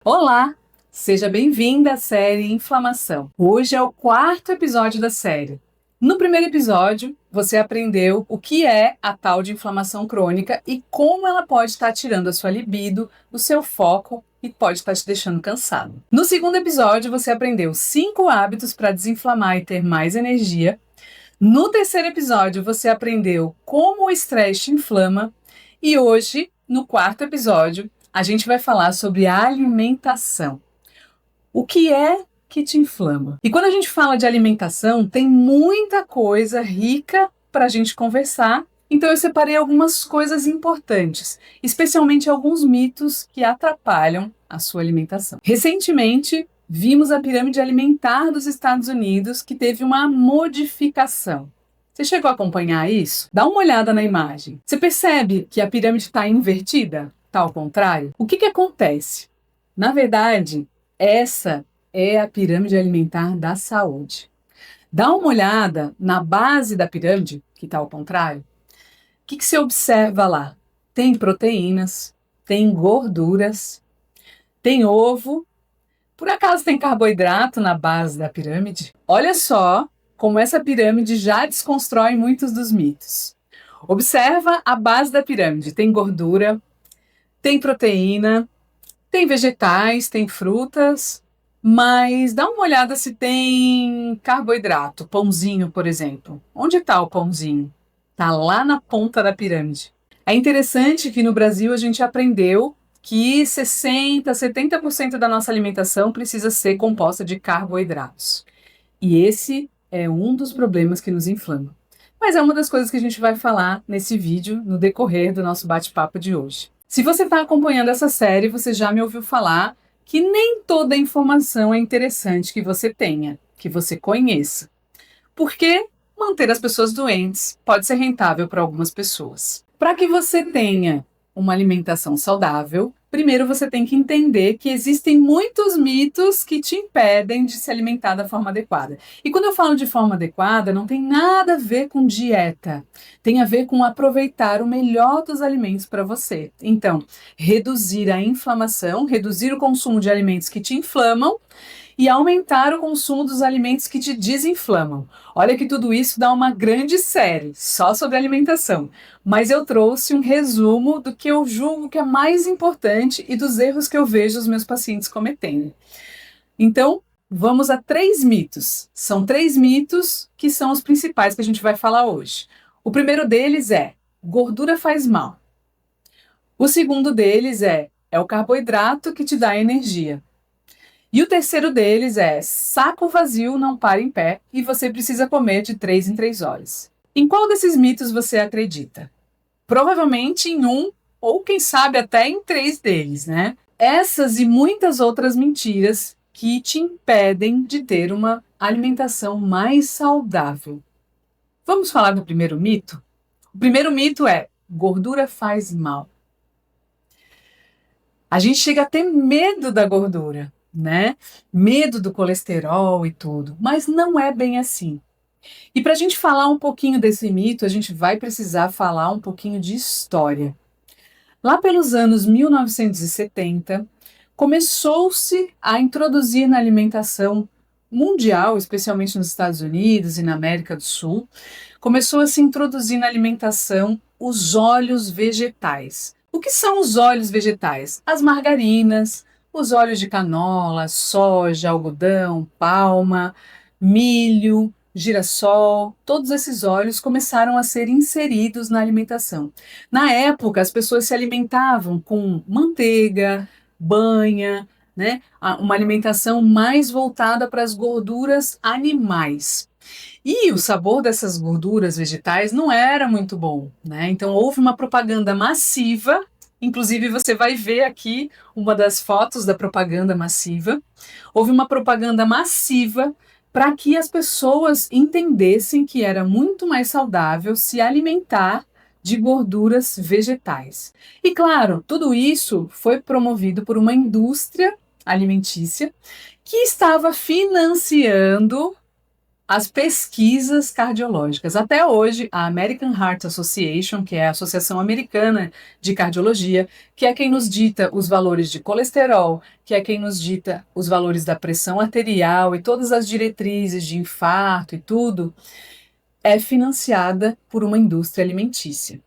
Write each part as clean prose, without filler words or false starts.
Olá, seja bem-vinda à série Inflamação. Hoje é o quarto episódio da série. No primeiro episódio, você aprendeu o que é a tal de inflamação crônica e como ela pode estar tirando a sua libido, o seu foco e pode estar te deixando cansado. No segundo episódio, você aprendeu 5 hábitos para desinflamar e ter mais energia. No terceiro episódio, você aprendeu como o estresse te inflama. E hoje, no quarto episódio, a gente vai falar sobre a alimentação. O que é que te inflama? E quando a gente fala de alimentação, tem muita coisa rica para a gente conversar. Então eu separei algumas coisas importantes, especialmente alguns mitos que atrapalham a sua alimentação. Recentemente, vimos a pirâmide alimentar dos Estados Unidos que teve uma modificação. Você chegou a acompanhar isso? Dá uma olhada na imagem. Você percebe que a pirâmide está invertida? Está ao contrário? O que acontece? Na verdade, essa é a pirâmide alimentar da saúde. Dá uma olhada na base da pirâmide, que está ao contrário. O que você observa lá? Tem proteínas, tem gorduras, tem ovo. Por acaso tem carboidrato na base da pirâmide? Olha só como essa pirâmide já desconstrói muitos dos mitos. Observa a base da pirâmide. Tem gordura, tem proteína, tem vegetais, tem frutas, mas dá uma olhada se tem carboidrato, pãozinho, por exemplo. Onde está o pãozinho? Está lá na ponta da pirâmide. É interessante que no Brasil a gente aprendeu que 60, 70% da nossa alimentação precisa ser composta de carboidratos. E esse é um dos problemas que nos inflama. Mas é uma das coisas que a gente vai falar nesse vídeo no decorrer do nosso bate-papo de hoje. Se você está acompanhando essa série, você já me ouviu falar que nem toda informação é interessante que você tenha, que você conheça. Porque manter as pessoas doentes pode ser rentável para algumas pessoas. Para que você tenha uma alimentação saudável, primeiro você tem que entender que existem muitos mitos que te impedem de se alimentar da forma adequada. E quando eu falo de forma adequada, não tem nada a ver com dieta. Tem a ver com aproveitar o melhor dos alimentos para você. Então, reduzir a inflamação, reduzir o consumo de alimentos que te inflamam e aumentar o consumo dos alimentos que te desinflamam. Olha que tudo isso dá uma grande série só sobre alimentação, mas eu trouxe um resumo do que eu julgo que é mais importante e dos erros que eu vejo os meus pacientes cometendo. Então, vamos a 3 mitos. São 3 mitos que são os principais que a gente vai falar hoje. O primeiro deles é: gordura faz mal. O segundo deles é o carboidrato que te dá energia. E o terceiro deles é: saco vazio não para em pé e você precisa comer de 3 em 3 horas. Em qual desses mitos você acredita? Provavelmente em um, ou quem sabe até em 3 deles, né? Essas e muitas outras mentiras que te impedem de ter uma alimentação mais saudável. Vamos falar do primeiro mito? O primeiro mito é: gordura faz mal. A gente chega a ter medo da gordura, né? Medo do colesterol e tudo, mas não é bem assim. E para a gente falar um pouquinho desse mito, a gente vai precisar falar um pouquinho de história. Lá pelos anos 1970, começou-se a introduzir na alimentação mundial, especialmente nos Estados Unidos e na América do Sul, começou a se introduzir na alimentação os óleos vegetais. O que são os óleos vegetais? As margarinas, os óleos de canola, soja, algodão, palma, milho, girassol, todos esses óleos começaram a ser inseridos na alimentação. Na época, as pessoas se alimentavam com manteiga, banha, né? Uma alimentação mais voltada para as gorduras animais. E o sabor dessas gorduras vegetais não era muito bom, né? Então houve uma propaganda massiva, inclusive você vai ver aqui uma das fotos da propaganda massiva. Houve uma propaganda massiva para que as pessoas entendessem que era muito mais saudável se alimentar de gorduras vegetais. E claro, tudo isso foi promovido por uma indústria alimentícia que estava financiando as pesquisas cardiológicas. Até hoje, a American Heart Association, que é a Associação Americana de Cardiologia, que é quem nos dita os valores de colesterol, que é quem nos dita os valores da pressão arterial e todas as diretrizes de infarto e tudo, é financiada por uma indústria alimentícia.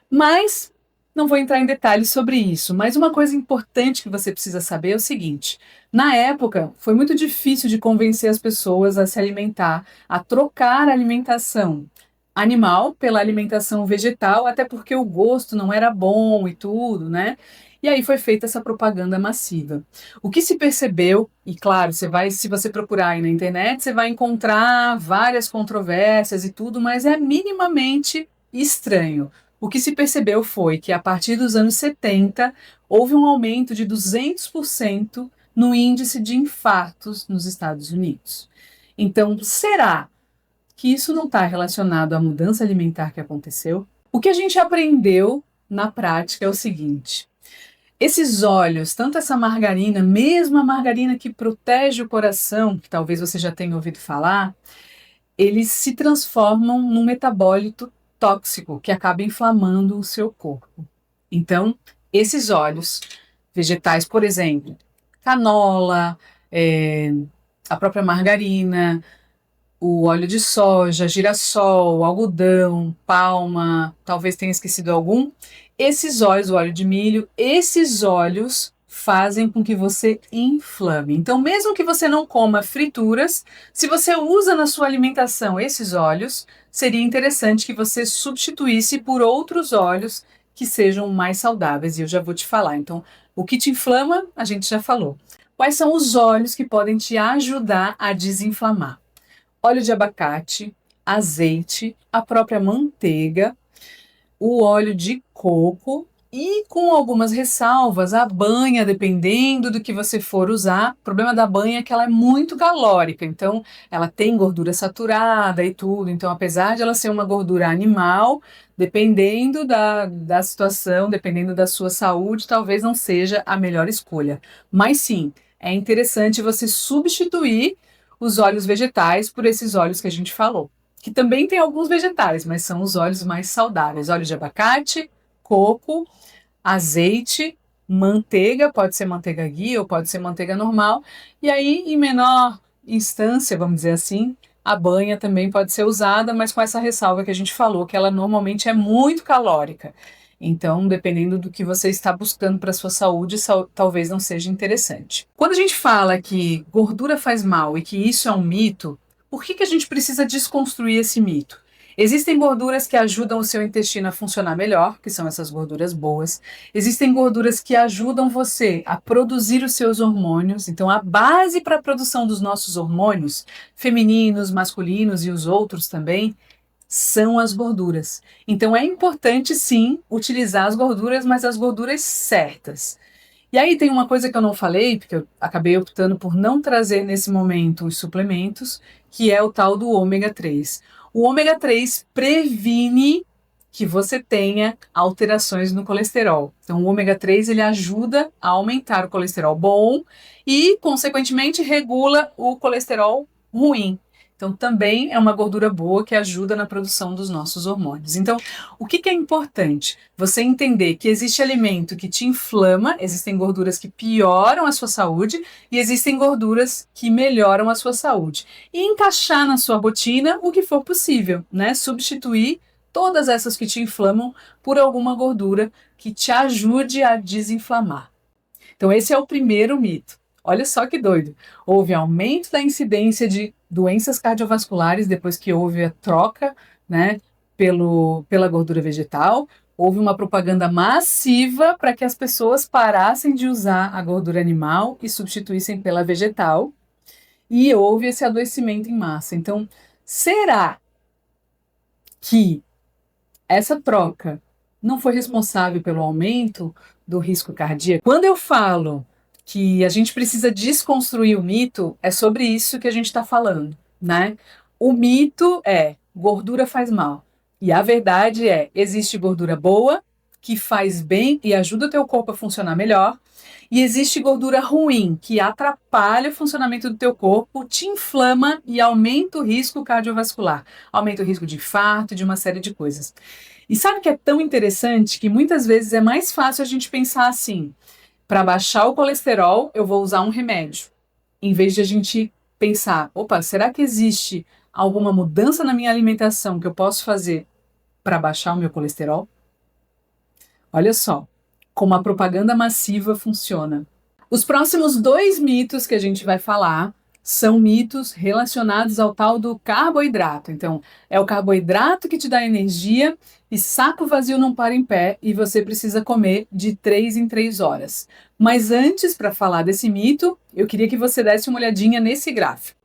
Mas não vou entrar em detalhes sobre isso, mas uma coisa importante que você precisa saber é o seguinte: na época, foi muito difícil de convencer as pessoas a se alimentar, a trocar a alimentação animal pela alimentação vegetal, até porque o gosto não era bom e tudo, né? E aí foi feita essa propaganda massiva. O que se percebeu, e claro, se você procurar aí na internet, você vai encontrar várias controvérsias e tudo, mas é minimamente estranho. O que se percebeu foi que, a partir dos anos 70, houve um aumento de 200% no índice de infartos nos Estados Unidos. Então, será que isso não está relacionado à mudança alimentar que aconteceu? O que a gente aprendeu na prática é o seguinte: esses óleos, tanto essa margarina, mesmo a margarina que protege o coração, que talvez você já tenha ouvido falar, eles se transformam num metabólito tóxico que acaba inflamando o seu corpo. Então, esses óleos vegetais, por exemplo, canola, a própria margarina, o óleo de soja, girassol, algodão, palma, talvez tenha esquecido algum. Esses óleos, o óleo de milho, esses óleos fazem com que você inflame. Então, mesmo que você não coma frituras, se você usa na sua alimentação esses óleos, seria interessante que você substituísse por outros óleos que sejam mais saudáveis, e eu já vou te falar. Então, o que te inflama, a gente já falou. Quais são os óleos que podem te ajudar a desinflamar? Óleo de abacate, azeite, a própria manteiga, o óleo de coco e, com algumas ressalvas, a banha, dependendo do que você for usar. O problema da banha é que ela é muito calórica, então ela tem gordura saturada e tudo. Então, apesar de ela ser uma gordura animal, dependendo da situação, dependendo da sua saúde, talvez não seja a melhor escolha. Mas sim, é interessante você substituir os óleos vegetais por esses óleos que a gente falou, que também tem alguns vegetais, mas são os óleos mais saudáveis: óleo de abacate, coco, azeite, manteiga, pode ser manteiga ghee ou pode ser manteiga normal, e aí, em menor instância, vamos dizer assim, a banha também pode ser usada, mas com essa ressalva que a gente falou, que ela normalmente é muito calórica. Então, dependendo do que você está buscando para a sua saúde, talvez não seja interessante. Quando a gente fala que gordura faz mal e que isso é um mito, por que a gente precisa desconstruir esse mito? Existem gorduras que ajudam o seu intestino a funcionar melhor, que são essas gorduras boas. Existem gorduras que ajudam você a produzir os seus hormônios. Então, a base para a produção dos nossos hormônios, femininos, masculinos e os outros também, são as gorduras. Então, é importante, sim, utilizar as gorduras, mas as gorduras certas. E aí tem uma coisa que eu não falei, porque eu acabei optando por não trazer nesse momento os suplementos, que é o tal do ômega 3. O ômega 3 previne que você tenha alterações no colesterol. Então, o ômega 3 ele ajuda a aumentar o colesterol bom e, consequentemente, regula o colesterol ruim. Então, também é uma gordura boa que ajuda na produção dos nossos hormônios. Então, o que é importante? Você entender que existe alimento que te inflama, existem gorduras que pioram a sua saúde e existem gorduras que melhoram a sua saúde. E encaixar na sua rotina o que for possível, né? Substituir todas essas que te inflamam por alguma gordura que te ajude a desinflamar. Então, esse é o primeiro mito. Olha só que doido. Houve aumento da incidência de doenças cardiovasculares depois que houve a troca, né, pela gordura vegetal. Houve uma propaganda massiva para que as pessoas parassem de usar a gordura animal e substituíssem pela vegetal. E houve esse adoecimento em massa. Então, será que essa troca não foi responsável pelo aumento do risco cardíaco? Quando eu falo que a gente precisa desconstruir o mito, é sobre isso que a gente está falando, né? O mito é gordura faz mal. E a verdade é, existe gordura boa, que faz bem e ajuda o teu corpo a funcionar melhor, E existe gordura ruim, que atrapalha o funcionamento do teu corpo, te inflama e aumenta o risco cardiovascular, aumenta o risco de infarto, de uma série de coisas. E sabe o que é tão interessante? Que muitas vezes é mais fácil a gente pensar assim, para baixar o colesterol, eu vou usar um remédio, em vez de a gente pensar, opa, será que existe alguma mudança na minha alimentação que eu posso fazer para baixar o meu colesterol? Olha só como a propaganda massiva funciona. Os próximos 2 mitos que a gente vai falar são mitos relacionados ao tal do carboidrato. Então, é o carboidrato que te dá energia e saco vazio não para em pé e você precisa comer de 3 em 3 horas. Mas antes, para falar desse mito, eu queria que você desse uma olhadinha nesse gráfico.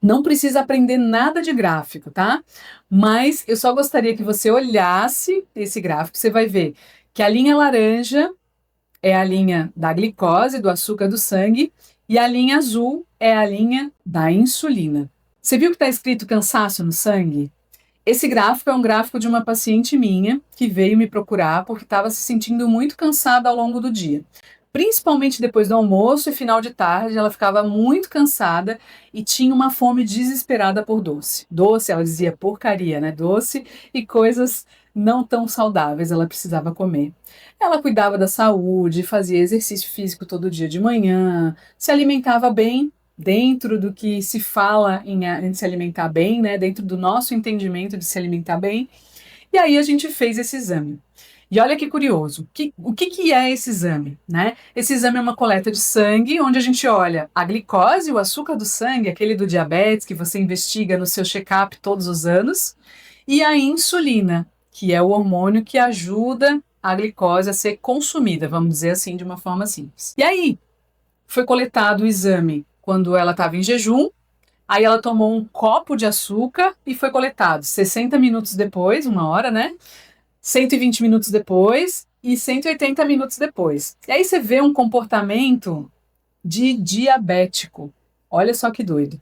Não precisa aprender nada de gráfico, tá? Mas eu só gostaria que você olhasse esse gráfico. Você vai ver que a linha laranja é a linha da glicose, do açúcar do sangue, e a linha azul é a linha da insulina. Você viu que está escrito cansaço no sangue? Esse gráfico é um gráfico de uma paciente minha que veio me procurar porque estava se sentindo muito cansada ao longo do dia. Principalmente depois do almoço e final de tarde, ela ficava muito cansada e tinha uma fome desesperada por doce. Doce, ela dizia porcaria, né? Doce e coisas não tão saudáveis ela precisava comer. Ela cuidava da saúde, fazia exercício físico todo dia de manhã, se alimentava bem, dentro do que se fala em se alimentar bem, né? Dentro do nosso entendimento de se alimentar bem. E aí a gente fez esse exame. E olha que curioso, o que é esse exame, né? Esse exame é uma coleta de sangue, onde a gente olha a glicose, o açúcar do sangue, aquele do diabetes que você investiga no seu check-up todos os anos, e a insulina, que é o hormônio que ajuda a glicose a ser consumida, vamos dizer assim, de uma forma simples. E aí, foi coletado o exame quando ela estava em jejum, aí ela tomou um copo de açúcar e foi coletado 60 minutos depois, 1 hora, né? 120 minutos depois e 180 minutos depois. E aí você vê um comportamento de diabético. Olha só que doido.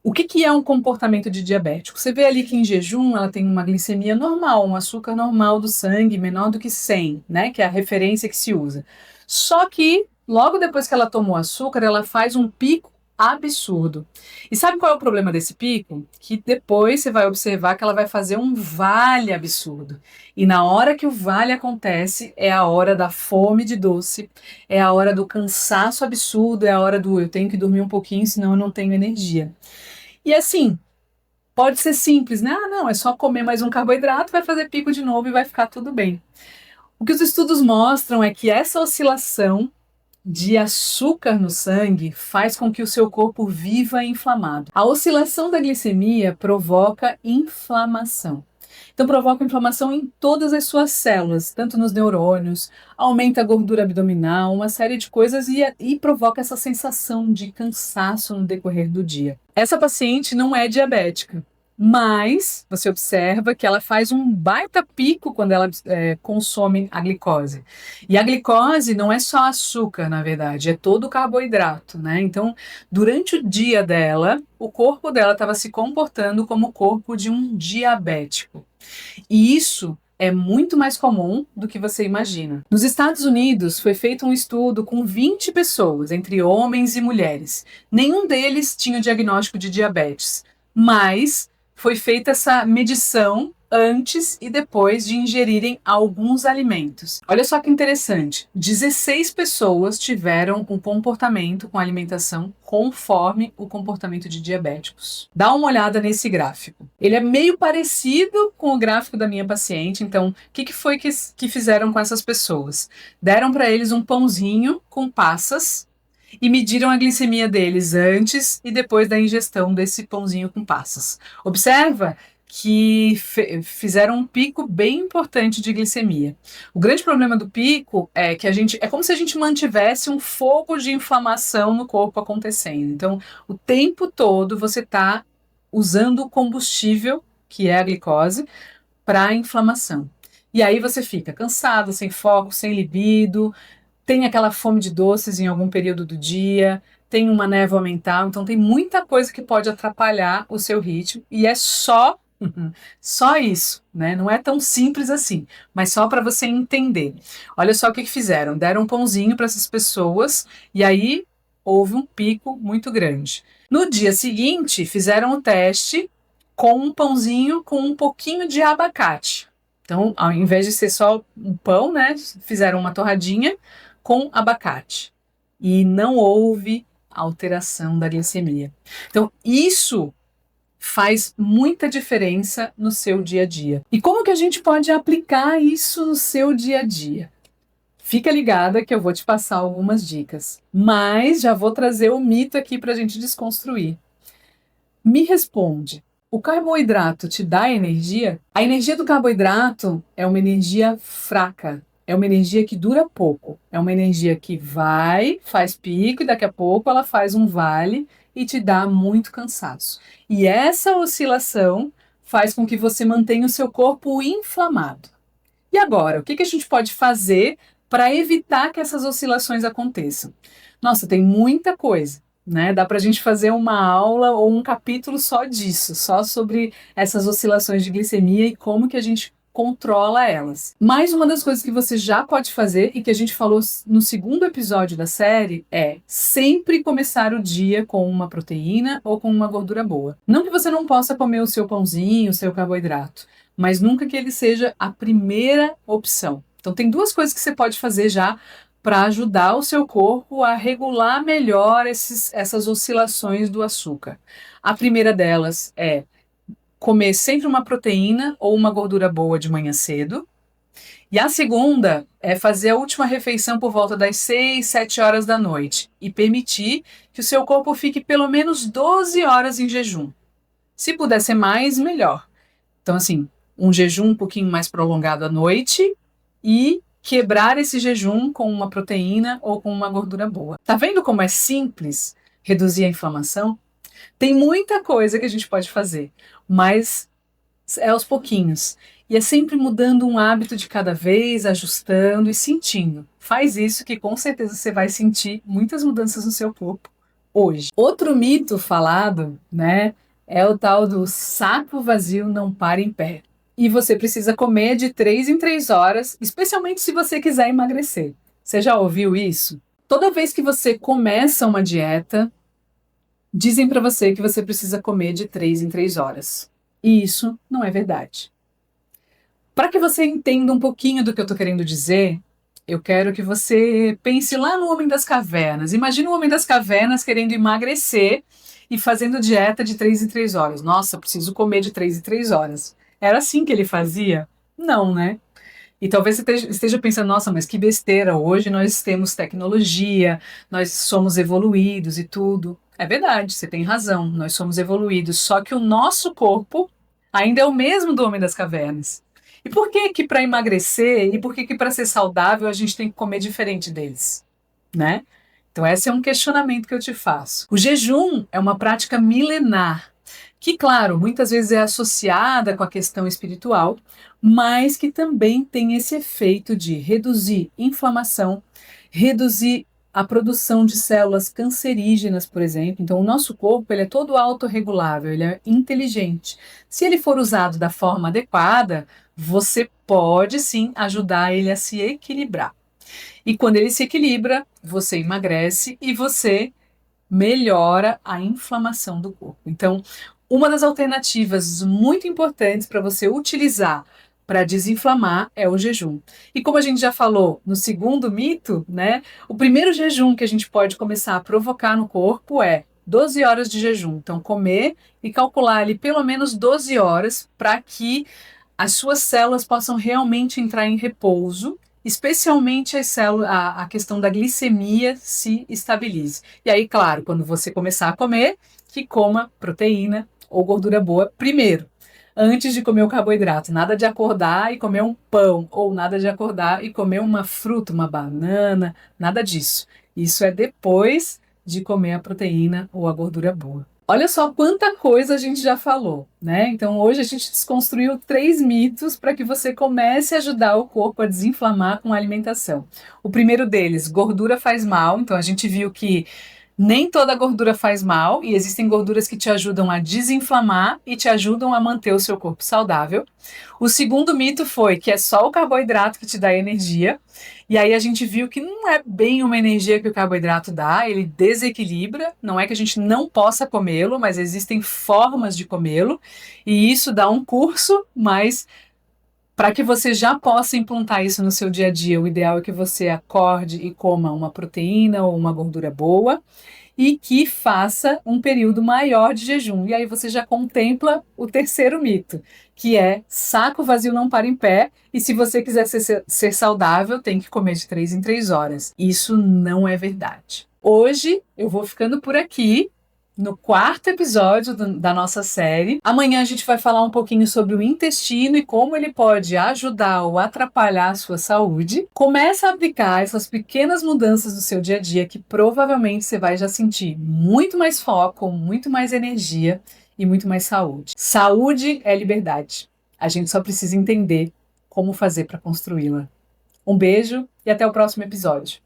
O que é um comportamento de diabético? Você vê ali que em jejum ela tem uma glicemia normal, um açúcar normal do sangue, menor do que 100, né? Que é a referência que se usa. Só que logo depois que ela tomou açúcar, ela faz um pico absurdo. E sabe qual é o problema desse pico? Que depois você vai observar que ela vai fazer um vale absurdo. E na hora que o vale acontece, é a hora da fome de doce, é a hora do cansaço absurdo, é a hora do eu tenho que dormir um pouquinho, senão eu não tenho energia. E assim, pode ser simples, né? Ah, não, é só comer mais um carboidrato, vai fazer pico de novo e vai ficar tudo bem. O que os estudos mostram é que essa oscilação de açúcar no sangue faz com que o seu corpo viva inflamado. A oscilação da glicemia provoca inflamação. Então, provoca inflamação em todas as suas células, tanto nos neurônios, aumenta a gordura abdominal, uma série de coisas e provoca essa sensação de cansaço no decorrer do dia. Essa paciente não é diabética, mas você observa que ela faz um baita pico quando ela consome a glicose. E a glicose não é só açúcar, na verdade, é todo o carboidrato, né? Então, durante o dia dela, o corpo dela estava se comportando como o corpo de um diabético. E isso é muito mais comum do que você imagina. Nos Estados Unidos, foi feito um estudo com 20 pessoas, entre homens e mulheres. Nenhum deles tinha o diagnóstico de diabetes, mas foi feita essa medição antes e depois de ingerirem alguns alimentos. Olha só que interessante, 16 pessoas tiveram um comportamento com alimentação conforme o comportamento de diabéticos. Dá uma olhada nesse gráfico. Ele é meio parecido com o gráfico da minha paciente, então o que foi que fizeram com essas pessoas? Deram para eles um pãozinho com passas e mediram a glicemia deles antes e depois da ingestão desse pãozinho com passas. Observa que fizeram um pico bem importante de glicemia. O grande problema do pico é que é como se a gente mantivesse um fogo de inflamação no corpo acontecendo. Então, o tempo todo você está usando o combustível, que é a glicose, para a inflamação. E aí você fica cansado, sem foco, sem libido, tem aquela fome de doces em algum período do dia, tem uma névoa mental, então tem muita coisa que pode atrapalhar o seu ritmo e é só Só isso, né? Não é tão simples assim, mas só para você entender. Olha só o que fizeram: deram um pãozinho para essas pessoas e aí houve um pico muito grande. No dia seguinte, fizeram o teste com um pãozinho com um pouquinho de abacate. Então, ao invés de ser só um pão, né, fizeram uma torradinha com abacate. E não houve alteração da glicemia. Então, isso faz muita diferença no seu dia a dia. E como que a gente pode aplicar isso no seu dia a dia? Fica ligada que eu vou te passar algumas dicas, mas já vou trazer o mito aqui para a gente desconstruir. Me responde, o carboidrato te dá energia? A energia do carboidrato é uma energia fraca, é uma energia que dura pouco, é uma energia que vai, faz pico e daqui a pouco ela faz um vale e te dá muito cansaço. E essa oscilação faz com que você mantenha o seu corpo inflamado. E agora, o que a gente pode fazer para evitar que essas oscilações aconteçam? Nossa, tem muita coisa, né? Dá para a gente fazer uma aula ou um capítulo só disso, só sobre essas oscilações de glicemia e como que a gente controla elas. Mas uma das coisas que você já pode fazer e que a gente falou no segundo episódio da série é sempre começar o dia com uma proteína ou com uma gordura boa. Não que você não possa comer o seu pãozinho, o seu carboidrato, mas nunca que ele seja a primeira opção. Então tem duas coisas que você pode fazer já para ajudar o seu corpo a regular melhor essas oscilações do açúcar. A primeira delas é comer sempre uma proteína ou uma gordura boa de manhã cedo. E a segunda é fazer a última refeição por volta das 6, 7 horas da noite e permitir que o seu corpo fique pelo menos 12 horas em jejum. Se puder ser mais, melhor. Então, assim, um jejum um pouquinho mais prolongado à noite e quebrar esse jejum com uma proteína ou com uma gordura boa. Tá vendo como é simples reduzir a inflamação? Tem muita coisa que a gente pode fazer, mas é aos pouquinhos. E é sempre mudando um hábito de cada vez, ajustando e sentindo. Faz isso que com certeza você vai sentir muitas mudanças no seu corpo hoje. Outro mito falado, né, é o tal do saco vazio não para em pé. E você precisa comer de 3 em 3 horas, especialmente se você quiser emagrecer. Você já ouviu isso? Toda vez que você começa uma dieta, dizem para você que você precisa comer de 3 em 3 horas. E isso não é verdade. Para que você entenda um pouquinho do que eu estou querendo dizer, eu quero que você pense lá no Homem das Cavernas. Imagina o Homem das Cavernas querendo emagrecer e fazendo dieta de 3 em 3 horas. Nossa, preciso comer de 3 em 3 horas. Era assim que ele fazia? Não, né? E talvez você esteja pensando, nossa, mas que besteira, hoje nós temos tecnologia, nós somos evoluídos e tudo. É verdade, você tem razão, nós somos evoluídos, só que o nosso corpo ainda é o mesmo do Homem das Cavernas. E por que que para emagrecer e por que que para ser saudável a gente tem que comer diferente deles, né? Então esse é um questionamento que eu te faço. O jejum é uma prática milenar, que, claro, muitas vezes é associada com a questão espiritual, mas que também tem esse efeito de reduzir inflamação, reduzir a produção de células cancerígenas, por exemplo. Então, o nosso corpo ele é todo autorregulável, ele é inteligente. Se ele for usado da forma adequada, você pode sim ajudar ele a se equilibrar. E quando ele se equilibra, você emagrece e você melhora a inflamação do corpo. Então, uma das alternativas muito importantes para você utilizar para desinflamar é o jejum. E como a gente já falou no segundo mito, né? O primeiro jejum que a gente pode começar a provocar no corpo é 12 horas de jejum. Então, comer e calcular ali pelo menos 12 horas para que as suas células possam realmente entrar em repouso, especialmente a questão da glicemia se estabilize. E aí, claro, quando você começar a comer, que coma proteína ou gordura boa primeiro, antes de comer o carboidrato. Nada de acordar e comer um pão, ou nada de acordar e comer uma fruta, uma banana, nada disso. Isso é depois de comer a proteína ou a gordura boa. Olha só quanta coisa a gente já falou, né? Então hoje a gente desconstruiu 3 mitos para que você comece a ajudar o corpo a desinflamar com a alimentação. O primeiro deles, gordura faz mal. Então a gente viu que Nem toda gordura faz mal e existem gorduras que te ajudam a desinflamar e te ajudam a manter o seu corpo saudável. O segundo mito foi que é só o carboidrato que te dá energia. E aí a gente viu que não é bem uma energia que o carboidrato dá, ele desequilibra. Não é que a gente não possa comê-lo, mas existem formas de comê-lo. E isso dá um curso, mas para que você já possa implantar isso no seu dia a dia, o ideal é que você acorde e coma uma proteína ou uma gordura boa e que faça um período maior de jejum. E aí você já contempla o terceiro mito, que é saco vazio não para em pé, e se você quiser ser saudável, tem que comer de 3 em 3 horas. Isso não é verdade. Hoje eu vou ficando por aqui, no quarto episódio da nossa série. Amanhã a gente vai falar um pouquinho sobre o intestino e como ele pode ajudar ou atrapalhar a sua saúde. Começa a aplicar essas pequenas mudanças no seu dia a dia que provavelmente você vai já sentir muito mais foco, muito mais energia e muito mais saúde. Saúde é liberdade. A gente só precisa entender como fazer para construí-la. Um beijo e até o próximo episódio.